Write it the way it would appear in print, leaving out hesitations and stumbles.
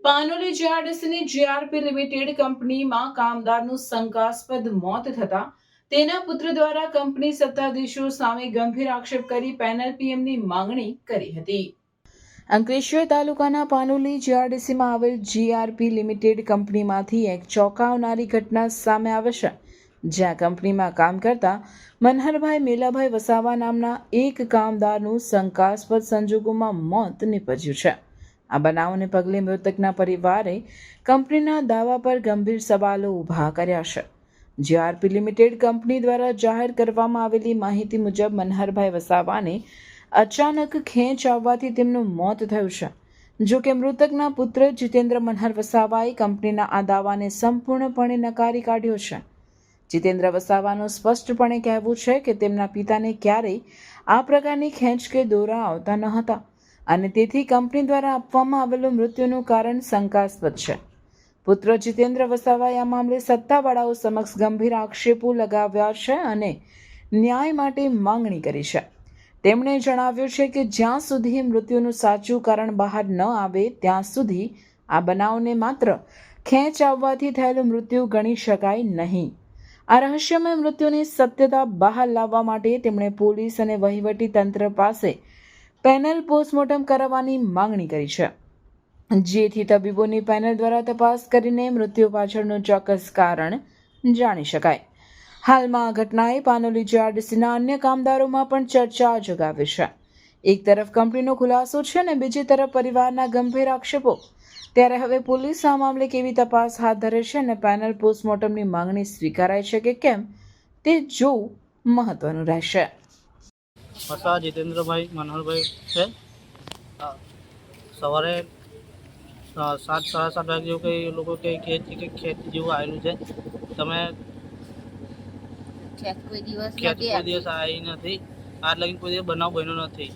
Panoli જીઆરડીસીની GRP limited કંપનીમાં કામદારનું શંકાસ્પદ મોત થતા તેના પુત્ર દ્વારા કંપની સત્તાધીશો સામે ગંભીર આક્ષેપ કરી પેનલ પીએમની માંગણી કરી હતી। અંકલેશ્વર તાલુકાના પાનોલી જીઆરડીસીમાં આવેલ જીઆરપી લિમિટેડ કંપનીમાંથી એક ચોંકાવનારી ઘટના સામે આવે છે, જ્યાં કંપનીમાં કામ કરતા મનહરભાઈ મેલાભાઈ વસાવા નામના એક કામદારનું શંકાસ્પદ સંજોગોમાં મોત નીપજ્યું છે। આ બનાવને પગલે મૃતકના પરિવારે કંપનીના દાવા પર ગંભીર સવાલો ઊભા કર્યા છે। જીઆરપી લિમિટેડ કંપની દ્વારા જાહેર કરવામાં આવેલી માહિતી મુજબ મનહરભાઈ વસાવાને અચાનક ખેંચ આવવાથી તેમનું મોત થયું છે। જો કે મૃતકના પુત્ર જીતેન્દ્ર મનહર વસાવાએ કંપનીના આ દાવાને સંપૂર્ણપણે નકારી કાઢ્યો છે। જીતેન્દ્ર વસાવાનું સ્પષ્ટપણે કહેવું છે કે તેમના પિતાને ક્યારેય આ પ્રકારની ખેંચ કે દોરા આવતા ન હતા અને તેથી કંપની દ્વારા આપવામાં આવેલું મૃત્યુનું કારણ શંકાસ્પદ છે। પુત્ર જીતેન્દ્ર વસાવાએ આ મામલે સત્તાવાળાઓ સમક્ષ ગંભીર આક્ષેપો લગાવ્યા છે અને ન્યાય માટે માંગણી કરી છે। તેમણે જણાવ્યું છે કે જ્યાં સુધી મૃત્યુનું સાચું કારણ બહાર ન આવે ત્યાં સુધી આ બનાવને માત્ર ખેંચ આવવાથી થયેલું મૃત્યુ ગણી શકાય નહીં। આ રહસ્યમય મૃત્યુની સત્યતા બહાર લાવવા માટે તેમણે પોલીસ અને વહીવટી તંત્ર પાસે પેનલ પોસ્ટમોર્ટમ કરાવવાની માંગણી કરી છે, જેથી તબીબોની પેનલ દ્વારા તપાસ કરીને મૃત્યુ પાછળનું ચોક્કસ કારણ જાણી શકાય। હાલમાં આ ઘટનાએ પાનોલી જીઆરડીસીના અન્ય કામદારોમાં પણ ચર્ચા જગાવી છે। એક તરફ કંપનીનો ખુલાસો છે અને બીજી તરફ પરિવારના ગંભીર આક્ષેપો। ત્યારે હવે પોલીસ આ મામલે કેવી તપાસ હાથ ધરે છે અને પેનલ પોસ્ટમોર્ટમની માંગણી સ્વીકારાય છે કે કેમ તે જોવું મહત્વનું રહેશે। વસાવા જીતેન્દ્રભાઈ મનોહરભાઈ છે। સવારે 7:30 વાગે જેવું કંઈ એ લોકો કંઈ કહે છે કે ખેત જેવું આવેલું છે, તમે ખેત કોઈ દિવસ આવી નથી, આજ લગીને કોઈ દિવસ બનાવ બન્યો નથી।